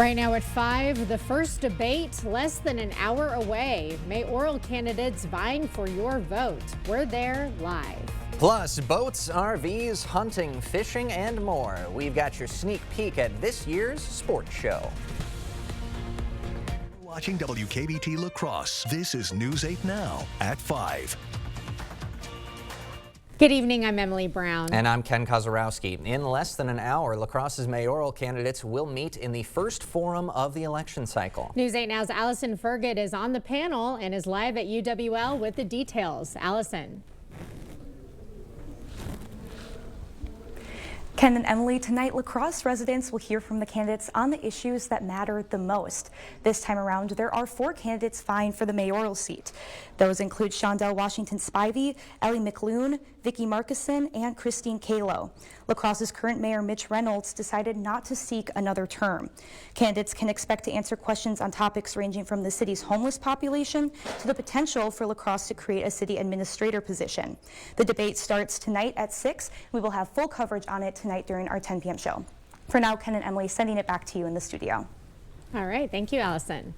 Right now at 5, the first debate less than an hour away. Mayoral candidates vying for your vote. We're there live. Plus, boats, RVs, hunting, fishing, and more. We've got your sneak peek at this year's sports show. Watching WKBT La Crosse. This is News 8 Now at 5. Good evening, I'm Emily Brown. And I'm Ken Kozarowski. In less than an hour, La Crosse's mayoral candidates will meet in the first forum of the election cycle. News 8 Now's Allison Fergut is on the panel and is live at UWL with the details. Allison. Ken and Emily, tonight La Crosse residents will hear from the candidates on the issues that matter the most. This time around, there are 4 candidates vying for the mayoral seat. Those include Shondell Washington Spivey, Ellie McLoone, Vicki Markison, and Christine Kalo. La Crosse's current mayor Mitch Reynolds decided not to seek another term. Candidates can expect to answer questions on topics ranging from the city's homeless population to the potential for La Crosse to create a city administrator position. The debate starts tonight at 6. We will have full coverage on it tonight during our 10 p.m. show. For now, Ken and Emily, sending it back to you in the studio. All right, thank you, Allison.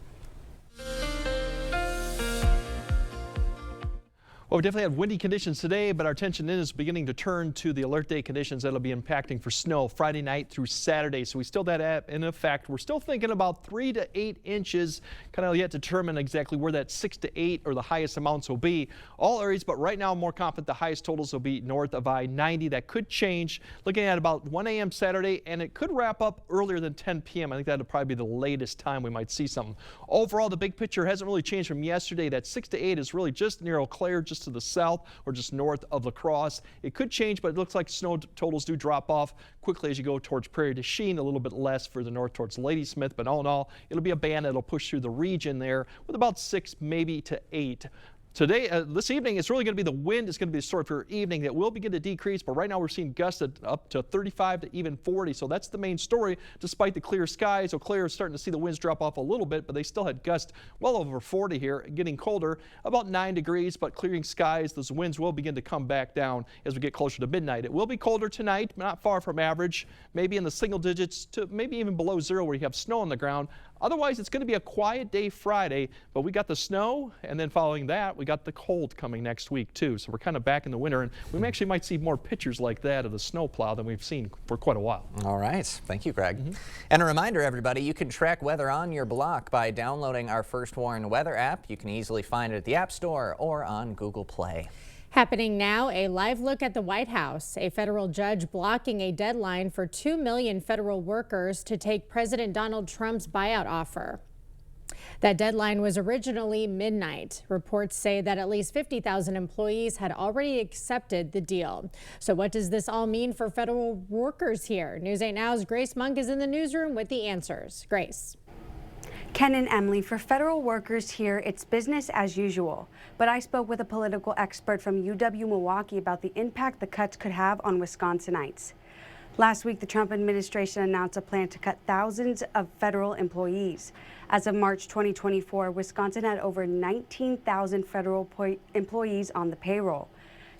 Well, we definitely had windy conditions today, but our attention is beginning to turn to the alert day conditions that'll be impacting for snow Friday night through Saturday. So we still have that in effect. We're still thinking about 3 to 8 inches, kind of yet to determine exactly where that 6 to 8 or the highest amounts will be. All areas, but right now I'm more confident the highest totals will be north of I-90. That could change. Looking at about 1 a.m. Saturday, and it could wrap up earlier than 10 p.m. I think that'll probably be the latest time we might see something. Overall, the big picture hasn't really changed from yesterday. That 6 to 8 is really just near Eau Claire, just to the south or just north of La Crosse. It could change, but it looks like snow totals do drop off quickly as you go towards Prairie du Chien, a little bit less further north towards Ladysmith, but all in all, it'll be a band that'll push through the region there with about 6 maybe to 8. Today, this evening, it's really going to be the wind. It's going to be the story for evening. It will begin to decrease, but right now we're seeing gusts up to 35 to even 40. So that's the main story. Despite the clear skies, Eau Claire is starting to see the winds drop off a little bit, but they still had gusts well over 40 here, getting colder, about 9 degrees, but clearing skies. Those winds will begin to come back down as we get closer to midnight. It will be colder tonight, not far from average, maybe in the single digits to maybe even below 0 where you have snow on the ground. Otherwise, it's going to be a quiet day Friday, but we got the snow, and then following that, we got the cold coming next week, too. So we're kind of back in the winter, and we actually might see more pictures like that of the snow plow than we've seen for quite a while. All right. Thank you, Greg. And a reminder, everybody, you can track weather on your block by downloading our First Warn weather app. You can easily find it at the App Store or on Google Play. Happening now, a live look at the White House. A federal judge blocking a deadline for 2 million federal workers to take President Donald Trump's buyout offer. That deadline was originally midnight. Reports say that at least 50,000 employees had already accepted the deal. So what does this all mean for federal workers here? News 8 Now's Grace Monk is in the newsroom with the answers. Grace. Ken and Emily, for federal workers here, it's business as usual. But I spoke with a political expert from UW-Milwaukee about the impact the cuts could have on Wisconsinites. Last week, the Trump administration announced a plan to cut thousands of federal employees. As of March 2024, Wisconsin had over 19,000 federal employees on the payroll.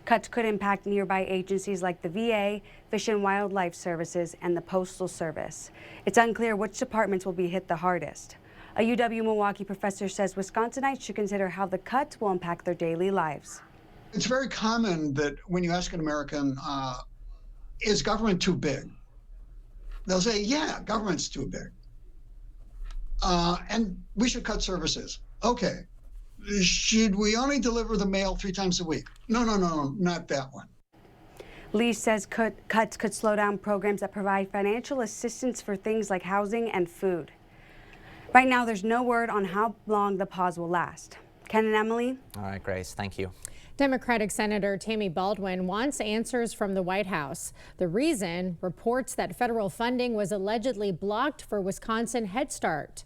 Cuts could impact nearby agencies like the VA, Fish and Wildlife Services, and the Postal Service. It's unclear which departments will be hit the hardest. A UW-Milwaukee professor says Wisconsinites should consider how the cuts will impact their daily lives. It's very common that when you ask an American, is government too big? They'll say, yeah, government's too big. And we should cut services. Okay. Should we only deliver the mail 3 times a week? No, not that one. Lee says cuts could slow down programs that provide financial assistance for things like housing and food. Right now, there's no word on how long the pause will last. Ken and Emily? All right, Grace, thank you. Democratic Senator Tammy Baldwin wants answers from the White House. The reason, reports that federal funding was allegedly blocked for Wisconsin Head Start.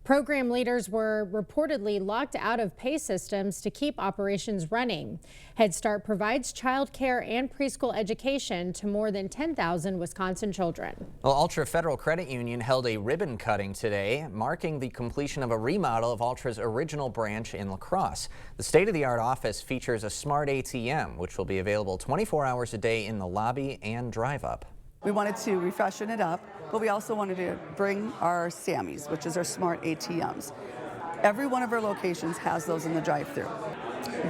Program leaders were reportedly locked out of pay systems to keep operations running. Head Start provides child care and preschool education to more than 10,000 Wisconsin children. Well, Ultra Federal Credit Union held a ribbon cutting today, marking the completion of a remodel of Ultra's original branch in La Crosse. The state-of-the-art office features a smart ATM, which will be available 24 hours a day in the lobby and drive-up. We wanted to refreshen it up, but we also wanted to bring our Sammys, which is our smart ATMs. Every one of our locations has those in the drive-thru.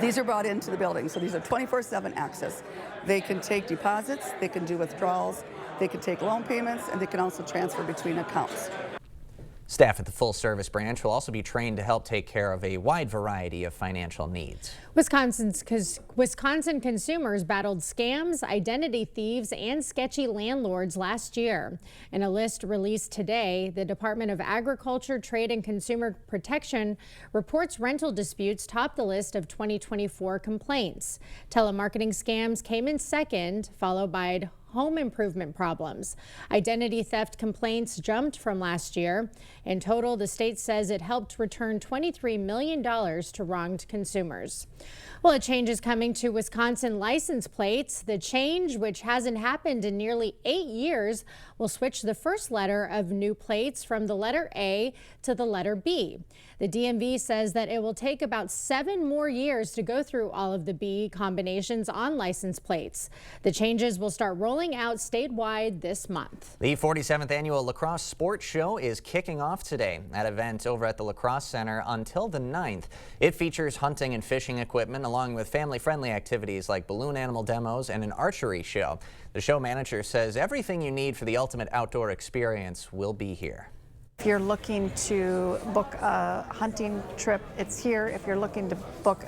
These are brought into the building, so these are 24/7 access. They can take deposits, they can do withdrawals, they can take loan payments, and they can also transfer between accounts. Staff at the full-service branch will also be trained to help take care of a wide variety of financial needs. Wisconsin consumers battled scams, identity thieves, and sketchy landlords last year. In a list released today, the Department of Agriculture, Trade, and Consumer Protection reports rental disputes topped the list of 2024 complaints. Telemarketing scams came in second, followed by home improvement problems. Identity theft complaints jumped from last year. In total, the state says it helped return $23 million to wronged consumers. Well, a change is coming to Wisconsin license plates. The change, which hasn't happened in nearly 8 years, will switch the first letter of new plates from the letter A to the letter B. The DMV says that it will take about 7 more years to go through all of the B combinations on license plates. The changes will start rolling out statewide this month. The 47th Annual Lacrosse Sports Show is kicking off today. That event over at the Lacrosse Center until the 9th. It features hunting and fishing equipment along with family-friendly activities like balloon animal demos and an archery show. The show manager says everything you need for the ultimate outdoor experience will be here. If you're looking to book a hunting trip, it's here. If you're looking to book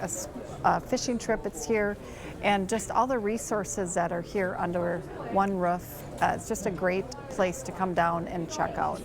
a fishing trip, it's here. And just all the resources that are here under one roof. It's just a great place to come down and check out.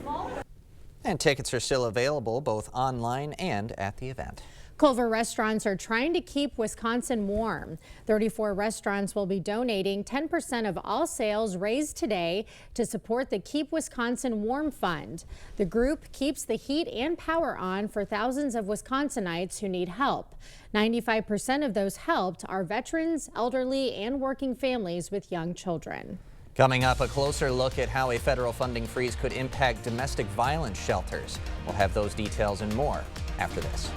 And tickets are still available both online and at the event. Culver restaurants are trying to keep Wisconsin warm. 34 restaurants will be donating 10% of all sales raised today to support the Keep Wisconsin Warm Fund. The group keeps the heat and power on for thousands of Wisconsinites who need help. 95% of those helped are veterans, elderly, and working families with young children. Coming up, a closer look at how a federal funding freeze could impact domestic violence shelters. We'll have those details and more after this.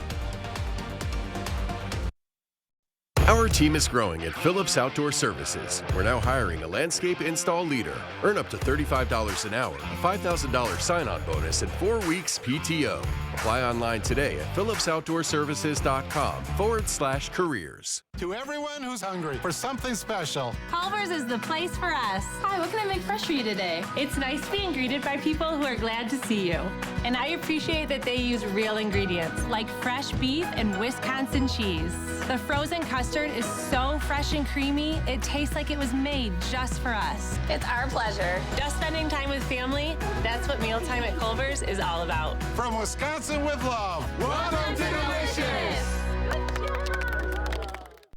Our team is growing at Phillips Outdoor Services. We're now hiring a landscape install leader. Earn up to $35 an hour, a $5,000 sign-on bonus, and 4 weeks PTO. Apply online today at phillipsoutdoorservices.com/careers. To everyone who's hungry for something special, Culver's is the place for us. Hi, what can I make fresh for you today? It's nice being greeted by people who are glad to see you. And I appreciate that they use real ingredients like fresh beef and Wisconsin cheese. The frozen custard is so fresh and creamy, it tastes like it was made just for us. It's our pleasure. Just spending time with family, that's what mealtime at Culver's is all about. from Wisconsin with love, welcome to Delicious!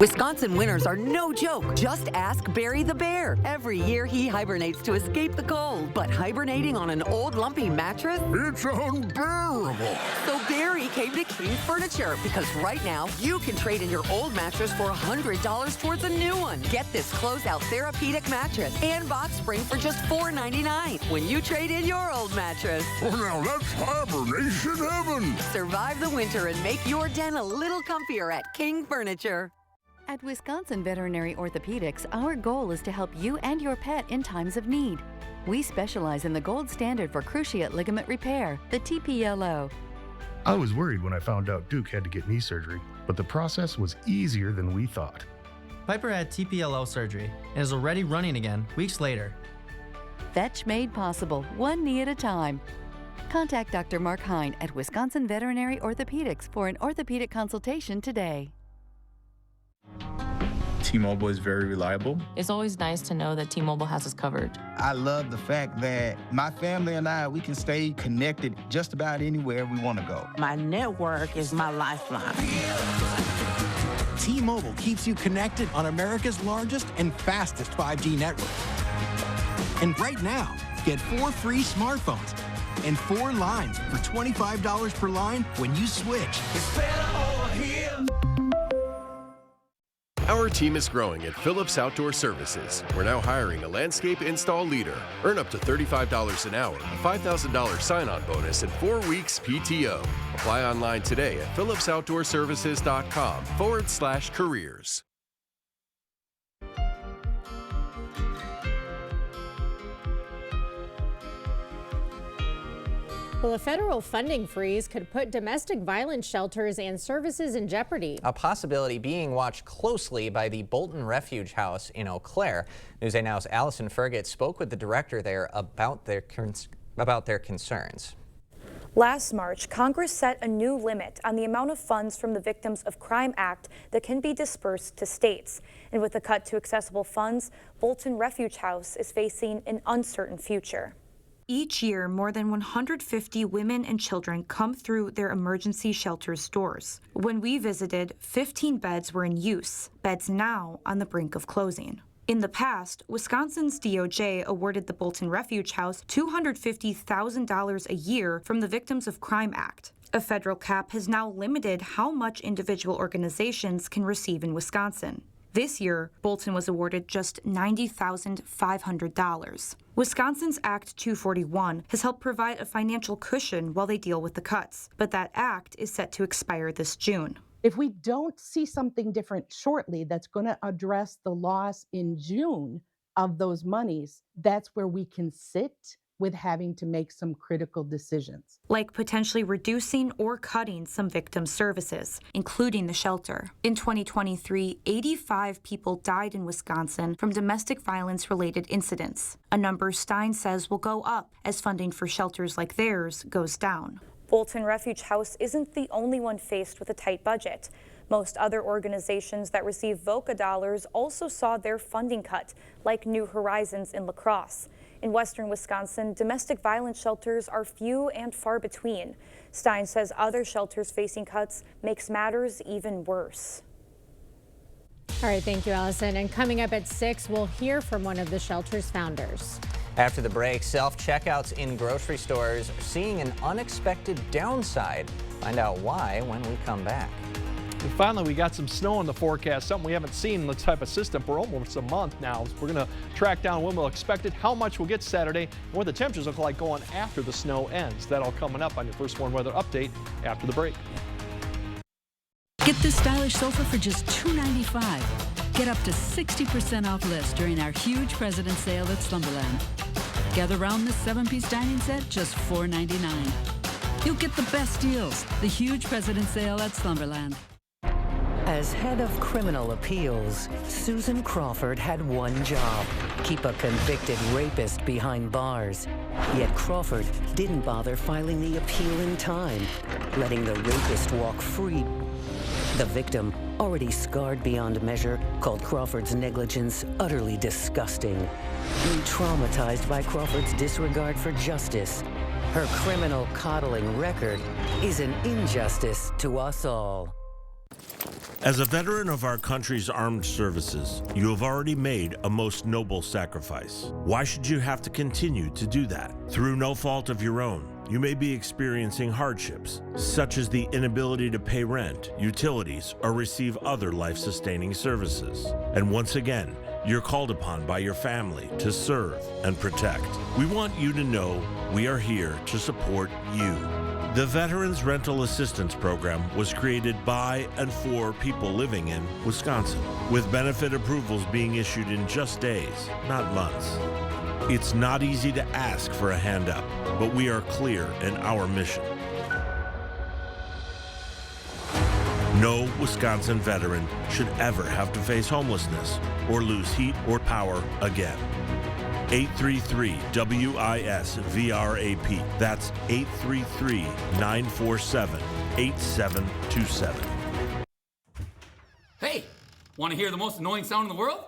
Wisconsin winters are no joke. Just ask Barry the Bear. Every year he hibernates to escape the cold, but hibernating on an old lumpy mattress? It's unbearable. So Barry came to King Furniture because right now you can trade in your old mattress for $100 towards a new one. Get this closeout therapeutic mattress and box spring for just $4.99 when you trade in your old mattress. Oh, now that's hibernation heaven. Survive the winter and make your den a little comfier at King Furniture. At Wisconsin Veterinary Orthopedics, our goal is to help you and your pet in times of need. We specialize in the gold standard for cruciate ligament repair, the TPLO. I was worried when I found out Duke had to get knee surgery, but the process was easier than we thought. Piper had TPLO surgery and is already running again weeks later. Fetch made possible, one knee at a time. Contact Dr. Mark Hine at Wisconsin Veterinary Orthopedics for an orthopedic consultation today. T-Mobile is very reliable. It's always nice to know that T-Mobile has us covered. I love the fact that my family and I, we can stay connected just about anywhere we want to go. My network is my lifeline. T-Mobile keeps you connected on America's largest and fastest 5G network. And right now, get 4 free smartphones and 4 lines for $25 per line when you switch. It's better over here. Our team is growing at Phillips Outdoor Services. We're now hiring a landscape install leader. Earn up to $35 an hour, a $5,000 sign-on bonus, and 4 weeks PTO. Apply online today at phillipsoutdoorservices.com/careers. Well, a federal funding freeze could put domestic violence shelters and services in jeopardy. A possibility being watched closely by the Bolton Refuge House in Eau Claire. News 8 Now's Allison Ferget spoke with the director there about their concerns. Last March, Congress set a new limit on the amount of funds from the Victims of Crime Act that can be dispersed to states. And with the cut to accessible funds, Bolton Refuge House is facing an uncertain future. Each year, more than 150 women and children come through their emergency shelter's doors. When we visited, 15 beds were in use, beds now on the brink of closing. In the past, Wisconsin's DOJ awarded the Bolton Refuge House $250,000 a year from the Victims of Crime Act. A federal cap has now limited how much individual organizations can receive in Wisconsin. This year, Bolton was awarded just $90,500. Wisconsin's Act 241 has helped provide a financial cushion while they deal with the cuts, but that act is set to expire this June. If we don't see something different shortly that's going to address the loss in June of those monies, that's where we can sit with having to make some critical decisions. Like potentially reducing or cutting some victim services, including the shelter. In 2023, 85 people died in Wisconsin from domestic violence-related incidents, a number Stein says will go up as funding for shelters like theirs goes down. Bolton Refuge House isn't the only one faced with a tight budget. Most other organizations that receive VOCA dollars also saw their funding cut, like New Horizons in La Crosse. In western Wisconsin, domestic violence shelters are few and far between. Stein says other shelters facing cuts makes matters even worse. All right, thank you, Allison. And coming up at 6, we'll hear from one of the shelter's founders. After the break, self-checkouts in grocery stores seeing an unexpected downside. Find out why when we come back. And finally, we got some snow in the forecast, something we haven't seen in the type of system for almost a month now. We're going to track down when we'll expect it, how much we'll get Saturday, and what the temperatures look like going after the snow ends. That all coming up on your First Warn Weather Update after the break. Get this stylish sofa for just $295. Get up to 60% off list during our huge President's Sale at Slumberland. Gather around this 7-piece dining set, just $499. You'll get the best deals. The huge President's Sale at Slumberland. As head of criminal appeals, Susan Crawford had one job: keep a convicted rapist behind bars. Yet Crawford didn't bother filing the appeal in time, letting the rapist walk free. The victim, already scarred beyond measure, called Crawford's negligence utterly disgusting. Traumatized by Crawford's disregard for justice, her criminal coddling record is an injustice to us all. As a veteran of our country's armed services, you have already made a most noble sacrifice. Why should you have to continue to do that? Through no fault of your own, you may be experiencing hardships, such as the inability to pay rent, utilities, or receive other life-sustaining services. And once again, you're called upon by your family to serve and protect. We want you to know we are here to support you. The Veterans Rental Assistance Program was created by and for people living in Wisconsin, with benefit approvals being issued in just days, not months. It's not easy to ask for a hand up, but we are clear in our mission. No Wisconsin veteran should ever have to face homelessness or lose heat or power again. 833-WIS-VRAP. That's 833-947-8727. Hey, want to hear the most annoying sound in the world?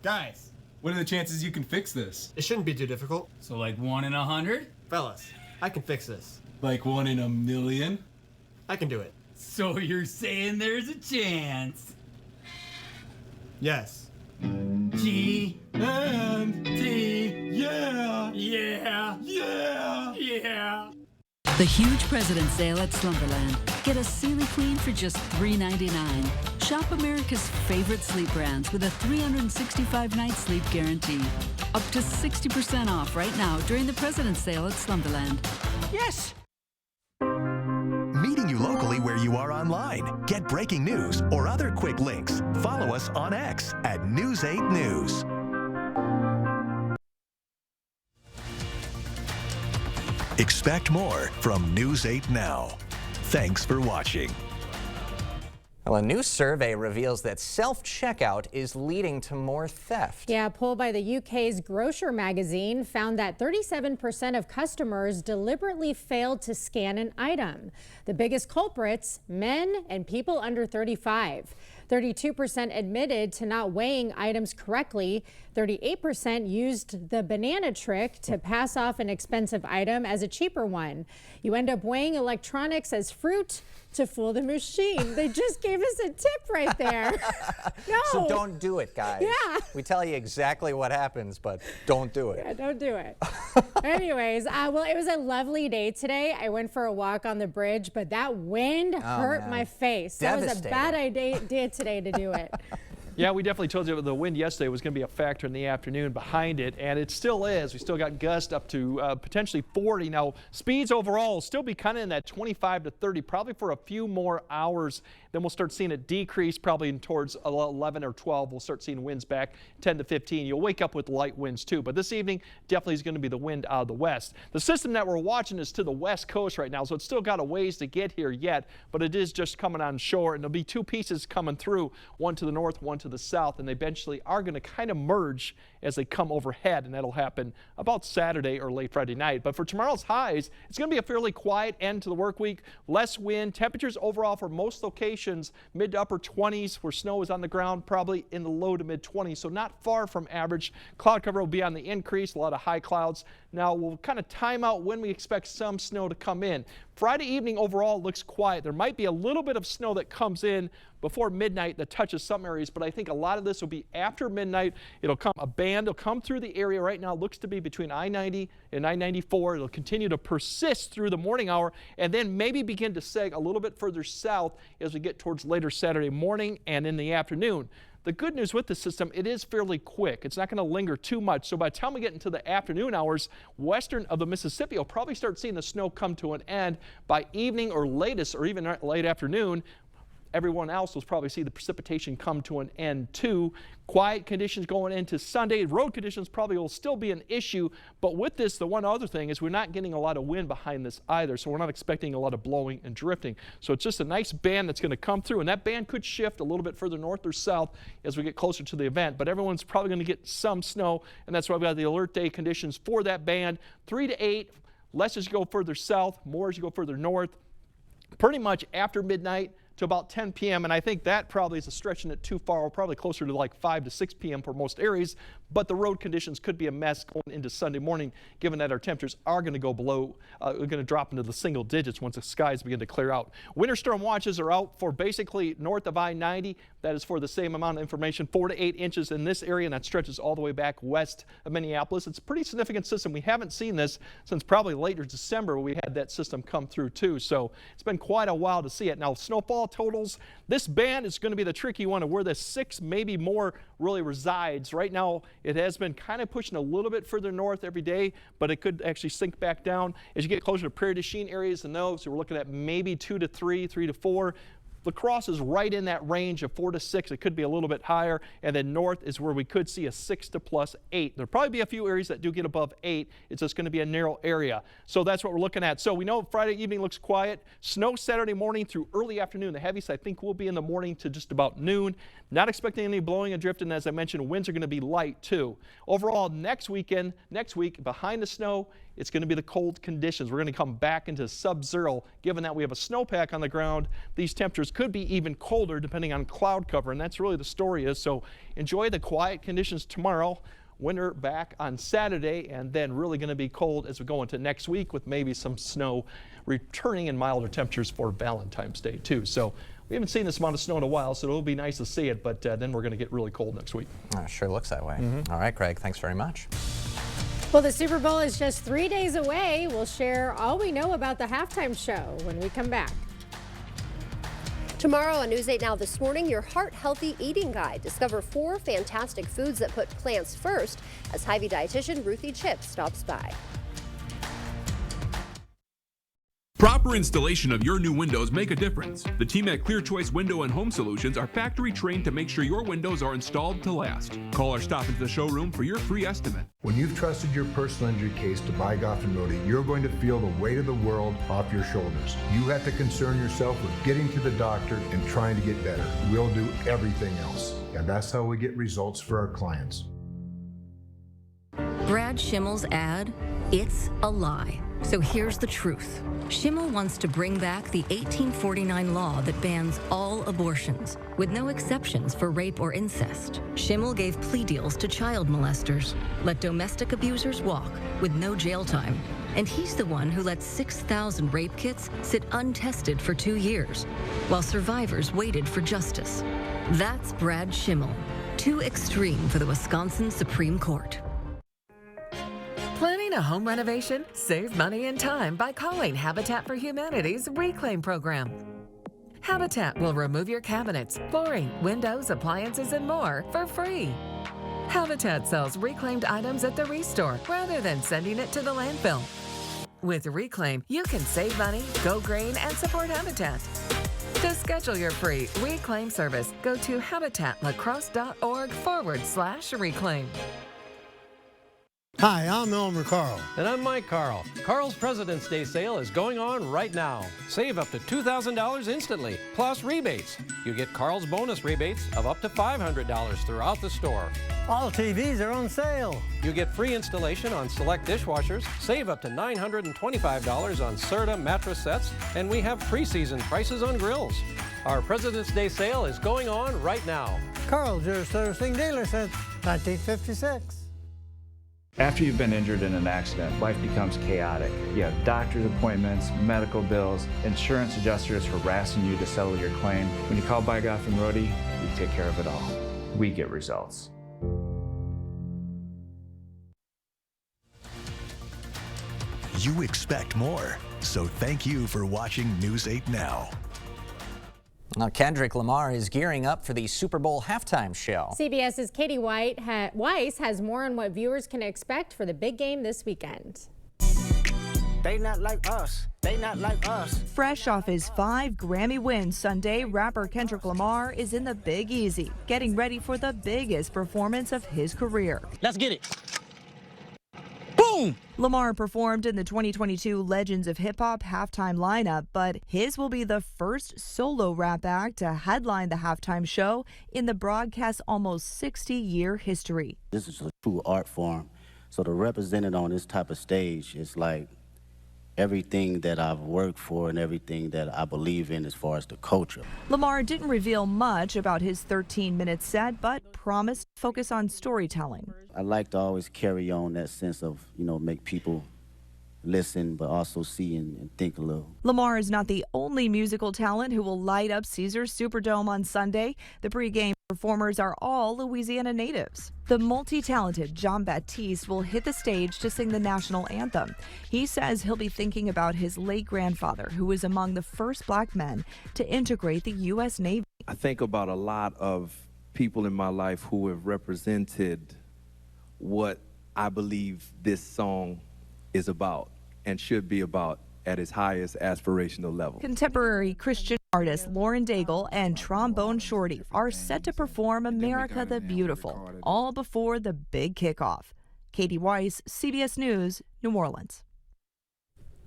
Guys, what are the chances you can fix this? It shouldn't be too difficult. So like 1 in 100? Fellas, I can fix this. Like 1 in a million? I can do it. So you're saying there's a chance? Yes. G and T. Yeah. Yeah. Yeah. Yeah. The huge President's Sale at Slumberland. Get a Sealy Queen for just $399. Shop America's favorite sleep brands with a 365-night sleep guarantee. Up to 60% off right now during the President's Sale at Slumberland. Yes! Meeting you locally where you are online. Get breaking news or other quick links. Follow us on X at News 8 News. Expect more from News 8 Now. Thanks for watching. Well, a new survey reveals that self-checkout is leading to more theft. Yeah, a poll by the UK's Grocer magazine found that 37% of customers deliberately failed to scan an item. The biggest culprits, men and people under 35. 32% admitted to not weighing items correctly. 38% used the banana trick to pass off an expensive item as a cheaper one. You end up weighing electronics as fruit to fool the machine. They just gave us a tip right there. No. So don't do it, guys. Yeah. We tell you exactly what happens, but don't do it. Yeah, don't do it. Anyways, well, it was a lovely day today. I went for a walk on the bridge, but that wind hurt my face. That was a bad idea today to do it. Yeah, we definitely told you the wind yesterday was going to be a factor in the afternoon behind it, and it still is. We still got gusts up to potentially 40. Now, speeds overall will still be kind of in that 25 to 30, probably for a few more hours. Then we'll start seeing it decrease probably towards 11 or 12. We'll start seeing winds back 10 to 15. You'll wake up with light winds too, but this evening definitely is going to be the wind out of the west. The system that we're watching is to the west coast right now, so it's still got a ways to get here yet, but it is just coming on shore, and there'll be two pieces coming through, one to the north, one to the south, and they eventually are going to kind of merge as they come overhead, and that'll happen about Saturday or late Friday night. But for tomorrow's highs, it's going to be a fairly quiet end to the work week. Less wind. Temperatures overall for most locations mid to upper 20s, where snow is on the ground, probably in the low to mid 20s, so not far from average. Cloud cover will be on the increase, a lot of high clouds. Now we'll kind of time out when we expect some snow to come in. Friday evening overall looks quiet. There might be a little bit of snow that comes in before midnight that touches some areas, but I think a lot of this will be after midnight. A band will come through the area right now. It looks to be between I-90 and I-94. It'll continue to persist through the morning hour and then maybe begin to sag a little bit further south as we get towards later Saturday morning and in the afternoon. The good news with the system, it is fairly quick. It's not going to linger too much. So by the time we get into the afternoon hours, western of the Mississippi will probably start seeing the snow come to an end by evening or latest or even late afternoon. Everyone else will probably see the precipitation come to an end too. Quiet conditions going into Sunday. Road conditions probably will still be an issue, but with this, the one other thing is we're not getting a lot of wind behind this either, so we're not expecting a lot of blowing and drifting. So it's just a nice band that's going to come through, and that band could shift a little bit further north or south as we get closer to the event, but everyone's probably going to get some snow, and that's why we've got the alert day conditions for that band. 3 to 8, less as you go further south, more as you go further north. Pretty much after midnight to about 10 p.m. and I think that probably is stretching it too far. We're probably closer to like 5 to 6 p.m. for most areas, but the road conditions could be a mess going into Sunday morning, given that our temperatures are going to go below, going to drop into the single digits once the skies begin to clear out. Winter storm watches are out for basically north of I-90. That is for the same amount of information, 4 to 8 inches in this area, and that stretches all the way back west of Minneapolis. It's a pretty significant system. We haven't seen this since probably later December when we had that system come through too, so it's been quite a while to see it. Now, snowfall totals, this band is going to be the tricky one of where the 6, maybe more, really resides. Right now, it has been kind of pushing a little bit further north every day, but it could actually sink back down as you get closer to Prairie du Chien areas and those. So we're looking at maybe 2 to 3, 3 to 4. La Crosse is right in that range of 4 to 6. It could be a little bit higher. And then north is where we could see a 6 to plus 8. There'll probably be a few areas that do get above 8. It's just going to be a narrow area. So that's what we're looking at. So we know Friday evening looks quiet. Snow Saturday morning through early afternoon. The heaviest I think will be in the morning to just about noon. Not expecting any blowing and drifting. As I mentioned, winds are going to be light too. Overall, next week, behind the snow, it's going to be the cold conditions. We're going to come back into sub-zero. Given that we have a snowpack on the ground, these temperatures could be even colder depending on cloud cover, and that's really the story is. So enjoy the quiet conditions tomorrow. Winter back on Saturday, and then really going to be cold as we go into next week with maybe some snow returning and milder temperatures for Valentine's Day too. So we haven't seen this amount of snow in a while, so it'll be nice to see it, but then we're going to get really cold next week. Sure looks that way. All right, Greg, thanks very much. Well, the Super Bowl is just 3 days away. We'll share all we know about the halftime show when we come back. Tomorrow on News 8 Now This Morning, your heart-healthy eating guide. Discover 4 fantastic foods that put plants first as Hy-Vee dietitian Ruthie Chipp stops by. Proper installation of your new windows make a difference. The team at Clear Choice Window and Home Solutions are factory trained to make sure your windows are installed to last. Call or stop into the showroom for your free estimate. When you've trusted your personal injury case to Bygoff and Rohde, you're going to feel the weight of the world off your shoulders. You have to concern yourself with getting to the doctor and trying to get better. We'll do everything else. And that's how we get results for our clients. Brad Schimmel's ad, it's a lie. So here's the truth. Schimmel wants to bring back the 1849 law that bans all abortions, with no exceptions for rape or incest. Schimmel gave plea deals to child molesters, let domestic abusers walk with no jail time. And he's the one who let 6,000 rape kits sit untested for 2 years, while survivors waited for justice. That's Brad Schimmel. Too extreme for the Wisconsin Supreme Court. Planning a home renovation? Save money and time by calling Habitat for Humanity's Reclaim Program. Habitat will remove your cabinets, flooring, windows, appliances, and more for free. Habitat sells reclaimed items at the Restore rather than sending it to the landfill. With Reclaim, you can save money, go green, and support Habitat. To schedule your free Reclaim service, go to habitatlacrosse.org/reclaim. Hi, I'm Elmer Carl. And I'm Mike Carl. Carl's President's Day sale is going on right now. Save up to $2,000 instantly, plus rebates. You get Carl's bonus rebates of up to $500 throughout the store. All TVs are on sale. You get free installation on select dishwashers, save up to $925 on Serta mattress sets, and we have preseason prices on grills. Our President's Day sale is going on right now. Carl's, your servicing dealer since 1956. After you've been injured in an accident, life becomes chaotic. You have doctor's appointments, medical bills, insurance adjusters harassing you to settle your claim. When you call Bygoff and Rohde, we take care of it all. We get results. You expect more, so thank you for watching News 8 Now. Now, Kendrick Lamar is gearing up for the Super Bowl halftime show. CBS's Katie Weiss has more on what viewers can expect for the big game this weekend. They not like us. They not like us. Fresh off his 5 Grammy wins Sunday, rapper Kendrick Lamar is in the Big Easy, getting ready for the biggest performance of his career. Let's get it. Boom! Lamar performed in the 2022 Legends of Hip Hop halftime lineup, but his will be the first solo rap act to headline the halftime show in the broadcast's almost 60-year history. This is a true art form, so to represent it on this type of stage is like everything that I've worked for and everything that I believe in as far as the culture. Lamar didn't reveal much about his 13-minute set, but promised to focus on storytelling. I like to always carry on that sense of, make people listen, but also see and think a little. Lamar is not the only musical talent who will light up Caesars Superdome on Sunday. The pregame performers are all Louisiana natives. The multi-talented John Baptiste will hit the stage to sing the national anthem. He says he'll be thinking about his late grandfather, who was among the first black men to integrate the U.S. Navy. I think about a lot of people in my life who have represented what I believe this song is about and should be about at its highest aspirational level. Contemporary Christian artists Lauren Daigle and Trombone Shorty are set to perform America the Beautiful, all before the big kickoff. Katie Weiss, CBS News, New Orleans.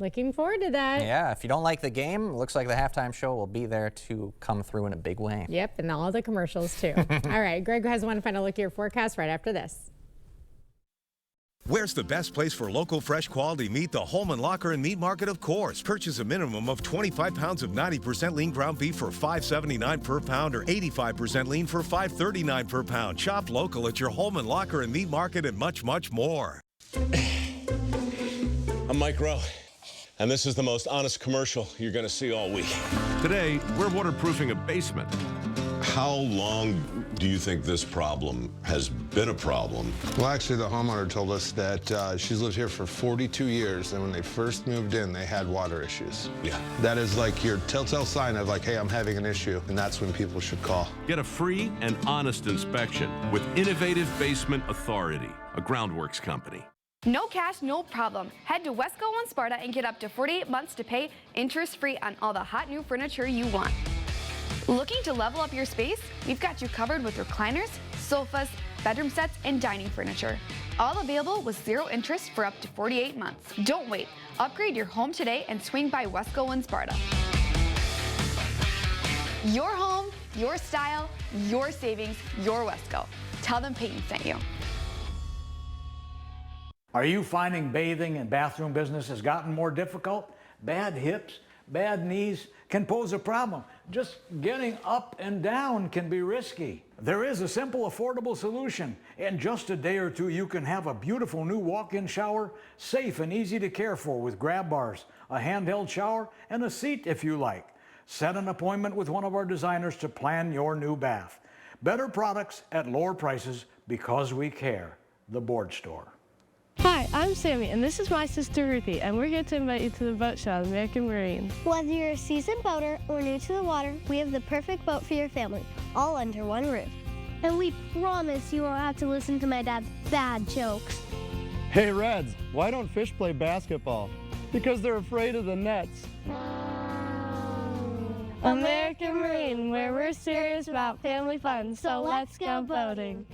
Looking forward to that. Yeah, if you don't like the game, it looks like the halftime show will be there to come through in a big way. Yep, and all the commercials too. All right, Greg has one final look at your forecast right after this. Where's the best place for local fresh quality meat? The Holman Locker and Meat Market, of course. Purchase a minimum of 25 pounds of 90% lean ground beef for $5.79 per pound or 85% lean for $5.39 per pound. Shop local at your Holman Locker and Meat Market and much, much more. I'm Mike Rowe, and this is the most honest commercial you're going to see all week. Today, we're waterproofing a basement. How long do you think this problem has been a problem? Well, actually, the homeowner told us that she's lived here for 42 years, and when they first moved in, they had water issues. Yeah. That is like your telltale sign of like, hey, I'm having an issue, and that's when people should call. Get a free and honest inspection with Innovative Basement Authority, a Groundworks company. No cash, no problem. Head to Wesco One Sparta and get up to 48 months to pay interest-free on all the hot new furniture you want. Looking to level up your space? We've got you covered with recliners, sofas, bedroom sets, and dining furniture. All available with zero interest for up to 48 months. Don't wait. Upgrade your home today and swing by Wesco One Sparta. Your home, your style, your savings, your Wesco. Tell them Peyton sent you. Are you finding bathing and bathroom business has gotten more difficult? Bad hips, bad knees can pose a problem. Just getting up and down can be risky. There is a simple, affordable solution. In just a day or two, you can have a beautiful new walk-in shower, safe and easy to care for with grab bars, a handheld shower, and a seat if you like. Set an appointment with one of our designers to plan your new bath. Better products at lower prices because we care. The Board Store. Hi, I'm Sammy, and this is my sister Ruthie, and we're here to invite you to the boat show at American Marine. Whether you're a seasoned boater or new to the water, we have the perfect boat for your family, all under one roof. And we promise you won't have to listen to my dad's bad jokes. Hey Reds, why don't fish play basketball? Because they're afraid of the nets. American Marine, where we're serious about family fun, so let's go boating.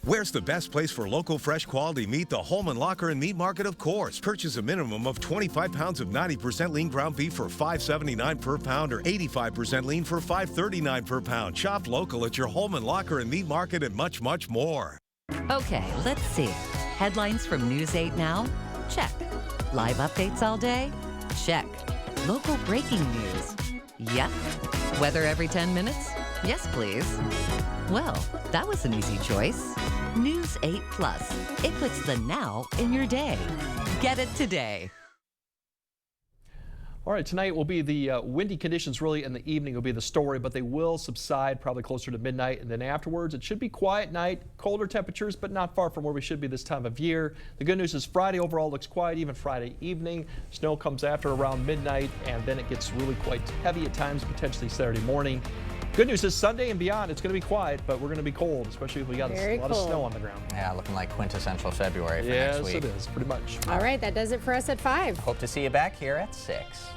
Where's the best place for local fresh quality meat? The Holman Locker and Meat Market, of course. Purchase a minimum of 25 pounds of 90% lean ground beef for $5.79 per pound or 85% lean for $5.39 per pound. Shop local at your Holman Locker and Meat Market and much, much more. Okay, let's see. Headlines from News 8 Now? Check. Live updates all day? Check. Local breaking news? Yep. Weather every 10 minutes? Yes, please. Well, that was an easy choice. News 8 Plus. It puts the now in your day. Get it today. All right, tonight will be the windy conditions really in the evening will be the story, but they will subside probably closer to midnight, and then afterwards it should be quiet night, colder temperatures, but not far from where we should be this time of year. The good news is Friday overall looks quiet, even Friday evening. Snow comes after around midnight, and then it gets really quite heavy at times, potentially Saturday morning. Good news is Sunday and beyond, it's going to be quiet, but we're going to be cold, especially if we got a lot of snow on the ground. Yeah, looking like quintessential February for next week. Yes, it is, pretty much. All right, that does it for us at 5. Hope to see you back here at 6.